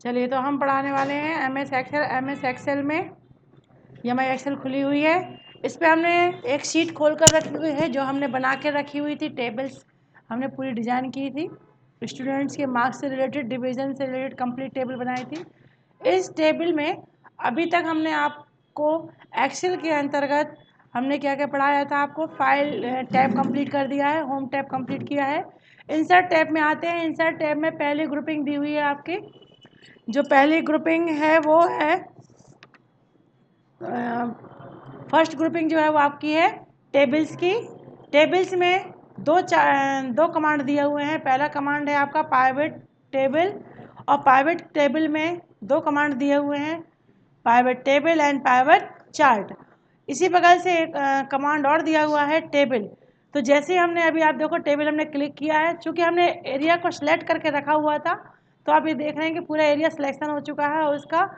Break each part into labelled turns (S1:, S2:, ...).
S1: चलिए, तो हम पढ़ाने वाले हैं एम एस एक्सेल में। ये हमारी एक्सेल खुली हुई है। इस पे हमने एक शीट खोल कर रखी हुई है जो हमने बना के रखी हुई थी। टेबल्स हमने पूरी डिज़ाइन की थी, स्टूडेंट्स के मार्क्स से रिलेटेड, डिवीज़न से रिलेटेड कंप्लीट टेबल बनाई थी। इस टेबल में अभी तक हमने आपको एक्सेल के अंतर्गत हमने क्या क्या पढ़ाया था। आपको फाइल टैब कंप्लीट कर दिया है, होम टैब कंप्लीट किया है। इंसर्ट टैब में आते हैं। इंसर्ट टैब में पहली ग्रुपिंग दी हुई है आपकी। जो पहली ग्रुपिंग है वो है फर्स्ट ग्रुपिंग जो है वो आपकी है टेबल्स की। टेबल्स में दो कमांड दिए हुए हैं। पहला कमांड है आपका पाइवट टेबल, और पाइवट टेबल में दो कमांड दिए हुए हैं, pivot table and pivot chart. इसी प्रकार से एक कमांड और दिया हुआ है टेबल। तो जैसे हमने अभी आप देखो टेबल हमने क्लिक किया है, चूँकि हमने एरिया को सिलेक्ट करके रखा हुआ था, तो आप ये देख रहे हैं कि पूरा एरिया सिलेक्शन हो चुका है और उसका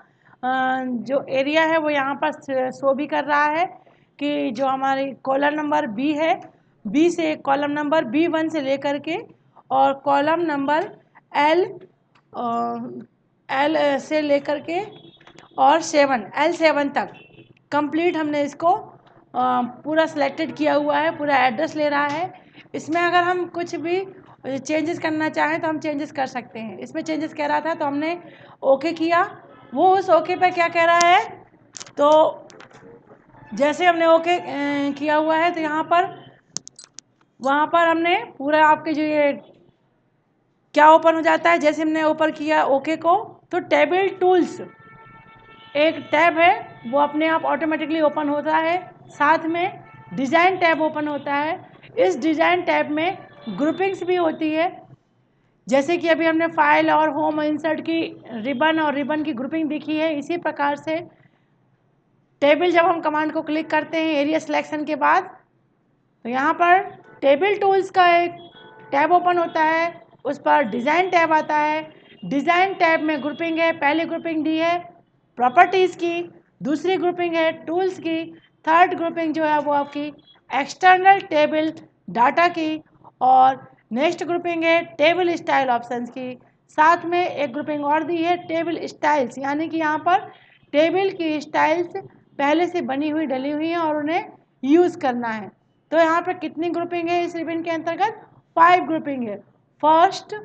S1: जो एरिया है वो यहाँ पर शो भी कर रहा है कि जो हमारी कॉलम नंबर बी है, बी से कॉलम नंबर B1 से लेकर के और कॉलम नंबर एल से लेकर के और L7 तक कंप्लीट हमने इसको पूरा सिलेक्टेड किया हुआ है। पूरा एड्रेस ले रहा है। इसमें अगर हम कुछ भी चेंजेस करना चाहें तो हम चेंजेस कर सकते हैं। इसमें चेंजेस कह रहा था तो हमने ओके किया। वो उस ओके पे क्या कह रहा है, तो जैसे हमने ओके किया हुआ है तो वहाँ पर हमने पूरा आपके जो ये क्या ओपन हो जाता है। जैसे हमने ओपन किया ओके को, तो टेबल टूल्स एक टैब है वो अपने आप ऑटोमेटिकली ओपन होता है। साथ में डिज़ाइन टैब ओपन होता है। इस डिज़ाइन टैब में ग्रुपिंग्स भी होती है। जैसे कि अभी हमने फाइल और होम इंसर्ट की रिबन और रिबन की ग्रुपिंग देखी है, इसी प्रकार से टेबल जब हम कमांड को क्लिक करते हैं एरिया सिलेक्शन के बाद, तो यहाँ पर टेबल टूल्स का एक टैब ओपन होता है। उस पर डिज़ाइन टैब आता है। डिज़ाइन टैब में ग्रुपिंग है। पहली ग्रुपिंग दी है प्रॉपर्टीज़ की, दूसरी ग्रुपिंग है टूल्स की, थर्ड ग्रुपिंग जो है वो आपकी एक्सटर्नल टेबल डाटा की, और नेक्स्ट ग्रुपिंग है टेबल स्टाइल ऑप्शंस की। साथ में एक ग्रुपिंग और दी है टेबल स्टाइल्स, यानी कि यहाँ पर टेबल की स्टाइल्स पहले से बनी हुई डली हुई हैं और उन्हें यूज़ करना है। तो यहाँ पर कितनी ग्रुपिंग है इस रिबन के अंतर्गत? 5 ग्रुपिंग है। फर्स्ट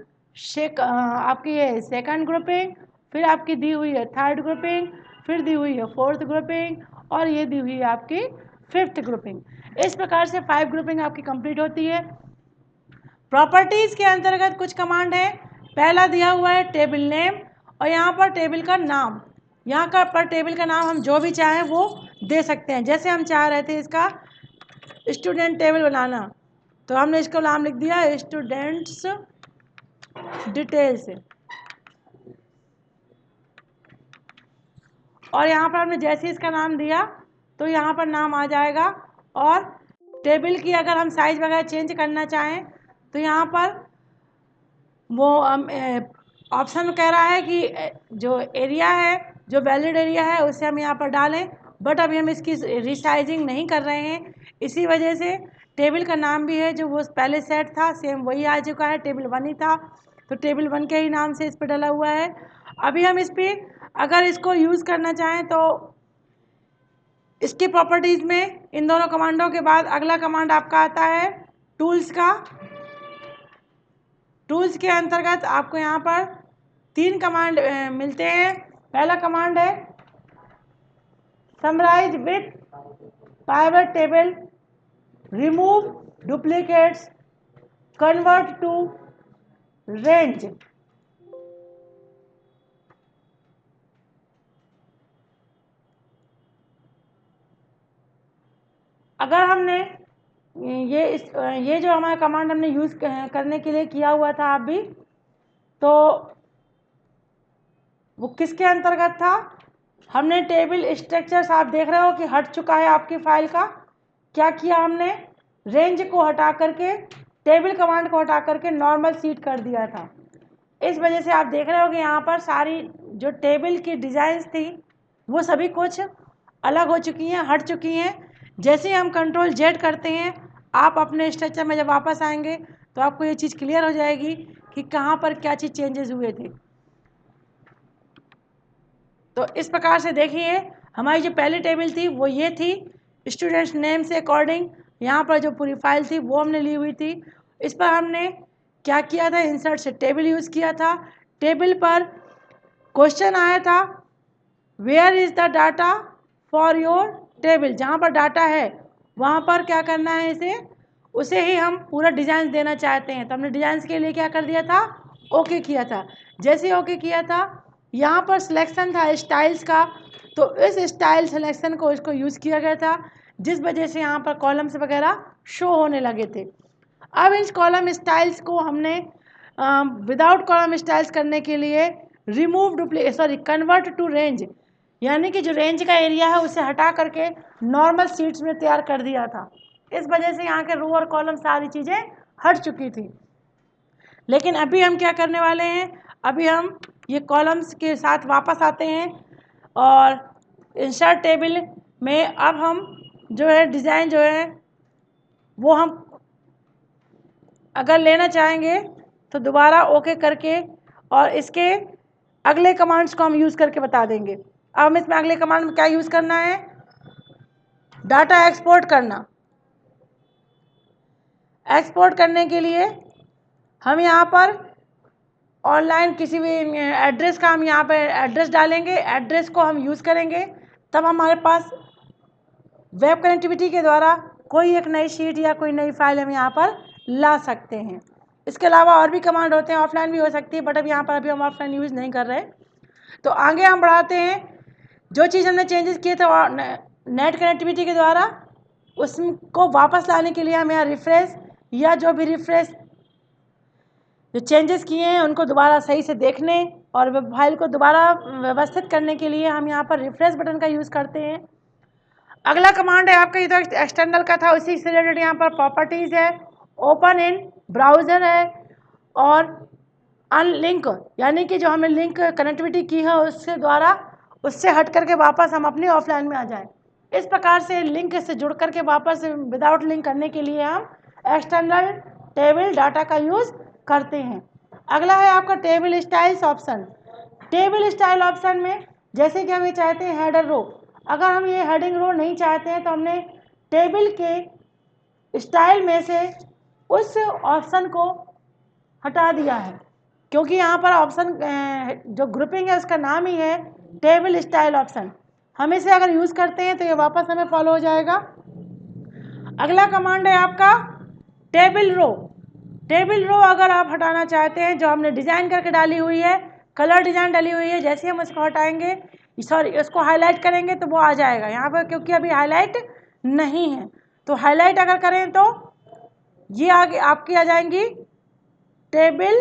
S1: आपकी है सेकंड ग्रुपिंग, फिर आपकी दी हुई है थर्ड ग्रुपिंग, फिर दी हुई है फोर्थ ग्रुपिंग, और ये दी हुई है आपकी फिफ्थ ग्रुपिंग। इस प्रकार से 5 ग्रुपिंग आपकी कंप्लीट होती है। प्रॉपर्टीज़ के अंतर्गत कुछ कमांड है। पहला दिया हुआ है टेबल नेम, और यहाँ पर टेबल का नाम, यहाँ का पर टेबल का नाम हम जो भी चाहें वो दे सकते हैं। जैसे हम चाह रहे थे इसका स्टूडेंट टेबल बनाना, तो हमने इसको नाम लिख दिया स्टूडेंट्स डिटेल्स, और यहाँ पर हमने जैसे इसका नाम दिया तो यहाँ पर नाम आ जाएगा। और टेबल की अगर हम साइज़ वगैरह चेंज करना चाहें तो यहाँ पर वो ऑप्शन कह रहा है कि जो एरिया है, जो वैलिड एरिया है उसे हम यहाँ पर डालें, बट अभी हम इसकी रिसाइजिंग नहीं कर रहे हैं। इसी वजह से टेबल का नाम भी है जो वो पहले सेट था सेम वही आ चुका है, टेबल 1 ही था, तो टेबल 1 के ही नाम से इस पर डला हुआ है। अभी हम इस पर अगर इसको यूज़ करना चाहें तो इसकी प्रॉपर्टीज़ में इन दोनों कमांडों के बाद अगला कमांड आपका आता है टूल्स का। टूल्स के अंतर्गत आपको यहाँ पर 3 कमांड मिलते हैं। पहला कमांड है summarize with pivot table, remove duplicates, convert to range. अगर हमने ये जो हमारा कमांड हमने यूज़ करने के लिए किया हुआ था अभी, तो वो किसके अंतर्गत था? हमने टेबल स्ट्रक्चर्स आप देख रहे हो कि हट चुका है आपकी फाइल का। क्या किया हमने? रेंज को हटा करके, टेबल कमांड को हटा करके नॉर्मल सीट कर दिया था। इस वजह से आप देख रहे हो कि यहाँ पर सारी जो टेबल की डिज़ाइंस थी वो सभी कुछ अलग हो चुकी हैं, हट चुकी हैं। जैसे ही हम Ctrl Z करते हैं, आप अपने स्ट्रक्चर में जब वापस आएंगे तो आपको ये चीज़ क्लियर हो जाएगी कि कहाँ पर क्या चीज़ चेंजेस हुए थे। तो इस प्रकार से देखिए हमारी जो पहली टेबल थी वो ये थी, स्टूडेंट्स नेम से अकॉर्डिंग यहाँ पर जो पूरी फाइल थी वो हमने ली हुई थी। इस पर हमने क्या किया था, इंसर्ट से टेबल यूज़ किया था। टेबल पर क्वेश्चन आया था where is the data for your table, जहाँ पर डाटा है वहाँ पर क्या करना है, उसे ही हम पूरा डिज़ाइन देना चाहते हैं। तो हमने डिज़ाइन के लिए क्या कर दिया था, ओके किया था। जैसे ओके किया था यहाँ पर सिलेक्शन था स्टाइल्स का, तो इस स्टाइल सिलेक्शन को इसको यूज़ किया गया था, जिस वजह से यहाँ पर कॉलम्स वगैरह शो होने लगे थे। अब इन कॉलम स्टाइल्स को हमने विदाउट कॉलम स्टाइल्स करने के लिए remove duplicate convert to range, यानी कि जो रेंज का एरिया है उसे हटा करके नॉर्मल शीट्स में तैयार कर दिया था। इस वजह से यहाँ के रो और कॉलम सारी चीज़ें हट चुकी थी। लेकिन अभी हम क्या करने वाले हैं, अभी हम ये कॉलम्स के साथ वापस आते हैं और इंसर्ट टेबल में अब हम जो है डिज़ाइन जो है वो हम अगर लेना चाहेंगे तो दोबारा ओके करके और इसके अगले कमांड्स को हम यूज़ करके बता देंगे। अब हम इसमें अगले कमांड में क्या यूज़ करना है, डाटा एक्सपोर्ट करना। एक्सपोर्ट करने के लिए हम यहाँ पर ऑनलाइन किसी भी एड्रेस का हम यहाँ पर एड्रेस डालेंगे, एड्रेस को हम यूज़ करेंगे, तब हमारे पास वेब कनेक्टिविटी के द्वारा कोई एक नई शीट या कोई नई फाइल हम यहाँ पर ला सकते हैं। इसके अलावा और भी कमांड होते हैं, ऑफलाइन भी हो सकती है, बट अब यहाँ पर अभी हम ऑफलाइन यूज़ नहीं कर रहे। तो आगे हम बढ़ाते हैं, जो चीज़ हमने चेंजेस किए थे नेट कनेक्टिविटी के द्वारा उसको वापस लाने के लिए हम यहाँ रिफ्रेश या जो भी रिफ्रेश जो चेंजेस किए हैं उनको दोबारा सही से देखने और वेब फाइल को दोबारा व्यवस्थित करने के लिए हम यहाँ पर रिफ्रेश बटन का यूज़ करते हैं। अगला कमांड है आपका, ये तो एक्सटर्नल का था, उसी से रिलेटेड यहाँ पर प्रॉपर्टीज़ है, ओपन इन ब्राउज़र है और अनलिंक, यानी कि जो हमने लिंक कनेक्टिविटी की है उससे द्वारा उससे हट करके वापस हम अपने ऑफलाइन में आ जाएं। इस प्रकार से लिंक से जुड़ करके वापस विदाउट लिंक करने के लिए हम एक्सटर्नल टेबल डाटा का यूज़ करते हैं। अगला है आपका table styles option. Table style option में जैसे कि हम ये चाहते हैं हेडर रो, अगर हम ये हेडिंग रो नहीं चाहते हैं तो हमने टेबल के स्टाइल में से उस ऑप्शन को हटा दिया है, क्योंकि यहाँ पर ऑप्शन जो ग्रुपिंग है उसका नाम ही है टेबल स्टाइल ऑप्शन। हम इसे अगर यूज़ करते हैं तो ये वापस हमें फॉलो हो जाएगा। अगला कमांड है आपका टेबल रो। टेबल रो अगर आप हटाना चाहते हैं, जो हमने डिज़ाइन करके डाली हुई है, कलर डिज़ाइन डाली हुई है, जैसे हम इसको हटाएंगे, सॉरी इसको हाईलाइट करेंगे तो वो आ जाएगा यहाँ पर, क्योंकि अभी हाईलाइट नहीं है। तो हाईलाइट अगर करें तो ये आगे आपकी आ जाएंगी टेबल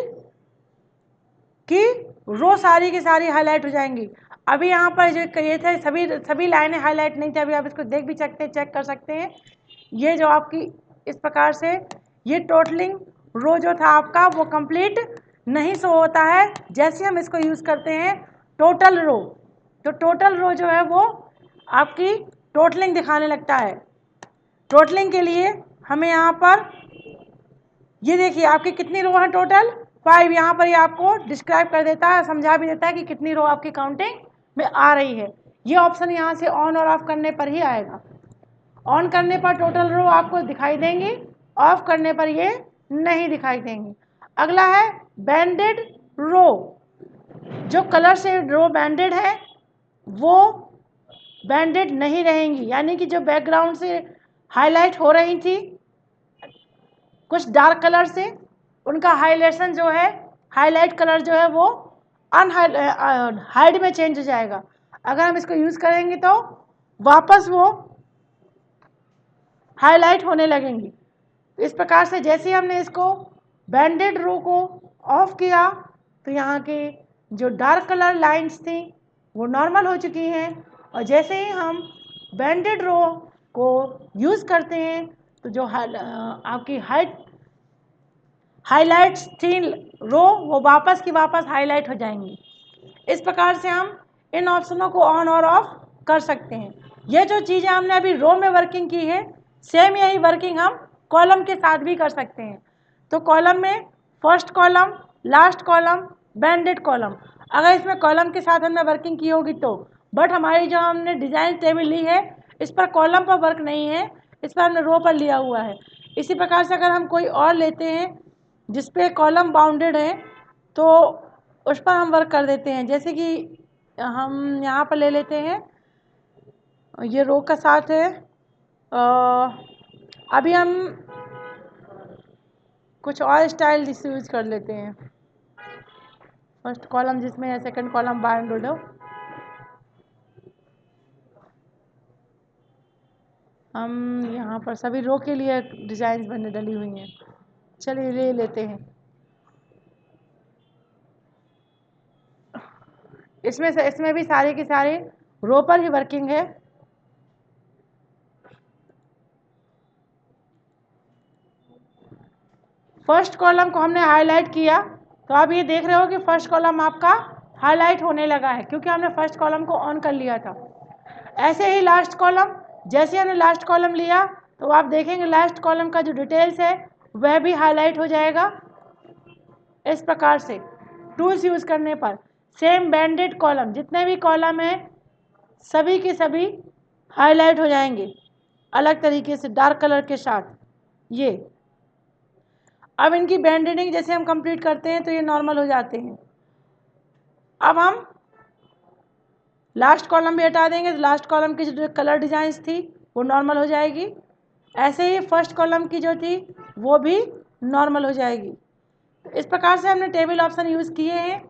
S1: की रो, सारी की सारी हाईलाइट हो जाएंगी। अभी यहाँ पर जो ये थे सभी लाइनें हाईलाइट नहीं थी, अभी आप इसको देख भी सकते हैं, चेक कर सकते हैं। ये जो आपकी इस प्रकार से ये टोटलिंग रो जो था आपका वो कंप्लीट नहीं शो होता है। जैसे हम इसको यूज़ करते हैं टोटल रो, तो टोटल रो जो है वो आपकी टोटलिंग दिखाने लगता है। टोटलिंग के लिए हमें यहाँ पर ये देखिए आपकी कितनी रो है, टोटल 5। यहाँ पर ये आपको डिस्क्राइब कर देता है, समझा भी देता है कि कितनी रो आपकी काउंटिंग में आ रही है। ये ऑप्शन यहाँ से ऑन और ऑफ करने पर ही आएगा। ऑन करने पर टोटल रो आपको दिखाई देंगी, ऑफ करने पर ये नहीं दिखाई देंगी। अगला है बैंडेड रो। जो कलर से रो बैंडेड है वो बैंडेड नहीं रहेंगी, यानी कि जो बैकग्राउंड से हाईलाइट हो रही थी कुछ डार्क कलर से, उनका हाईलाइटेशन जो है, हाईलाइट कलर जो है वो हाइड में चेंज हो जाएगा। अगर हम इसको यूज़ करेंगे तो वापस वो हाईलाइट होने लगेंगी। इस प्रकार से जैसे हमने इसको बैंडेड रो को ऑफ किया तो यहाँ के जो डार्क कलर लाइंस थी वो नॉर्मल हो चुकी हैं, और जैसे ही हम बैंडेड रो को यूज़ करते हैं तो जो आपकी हाईलाइट्स थी रो वो वापस की वापस हाईलाइट हो जाएंगी। इस प्रकार से हम इन ऑप्शनों को ऑन और ऑफ कर सकते हैं। ये जो चीज़ें हमने अभी रो में वर्किंग की है, सेम यही वर्किंग हम कॉलम के साथ भी कर सकते हैं। तो कॉलम में first column, last column, banded column, अगर इसमें कॉलम के साथ हमने वर्किंग की होगी तो। बट हमारी जो हमने डिज़ाइन टेबल ली है इस पर कॉलम पर वर्क नहीं है, इस पर हमने रो पर लिया हुआ है। इसी प्रकार से अगर हम कोई और लेते हैं जिस पे कॉलम बाउंडेड है तो उस पर हम वर्क कर देते हैं। जैसे कि हम यहाँ पर ले लेते हैं, ये रो का साथ है। अभी हम कुछ और स्टाइल यूज़ कर लेते हैं। फर्स्ट कॉलम जिसमें है, सेकंड कॉलम बाउंडेड हो, हम यहाँ पर सभी रो के लिए डिज़ाइन बने डली हुई हैं। चलिए ले लेते हैं। इसमें भी सारे के सारे रो पर ही वर्किंग है। फर्स्ट कॉलम को हमने हाईलाइट किया तो आप ये देख रहे हो कि फर्स्ट कॉलम आपका हाईलाइट होने लगा है क्योंकि हमने फर्स्ट कॉलम को ऑन कर लिया था। ऐसे ही लास्ट कॉलम, जैसे हमने लास्ट कॉलम लिया तो आप देखेंगे लास्ट कॉलम का जो डिटेल्स है वह भी हाईलाइट हो जाएगा। इस प्रकार से टूल्स यूज़ करने पर सेम बैंडेड कॉलम, जितने भी कॉलम हैं सभी के सभी हाईलाइट हो जाएंगे अलग तरीके से डार्क कलर के साथ। ये अब इनकी बैंडेडिंग जैसे हम कंप्लीट करते हैं तो ये नॉर्मल हो जाते हैं। अब हम लास्ट कॉलम भी हटा देंगे तो लास्ट कॉलम की जो कलर डिजाइंस थी वो नॉर्मल हो जाएगी। ऐसे ही फर्स्ट कॉलम की जो थी वो भी नॉर्मल हो जाएगी। तो इस प्रकार से हमने टेबल ऑप्शन यूज़ किए हैं।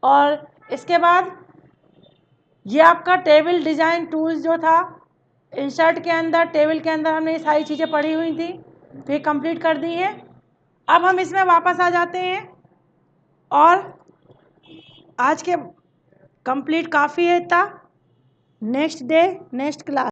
S1: और इसके बाद ये आपका टेबल डिज़ाइन टूल्स जो था, इंसर्ट के अंदर टेबल के अंदर हमने ये सारी चीज़ें पढ़ी हुई थी तो ये कंप्लीट कर दी हैं। अब हम इसमें वापस आ जाते हैं और आज के कंप्लीट काफ़ी है था। Next day next class.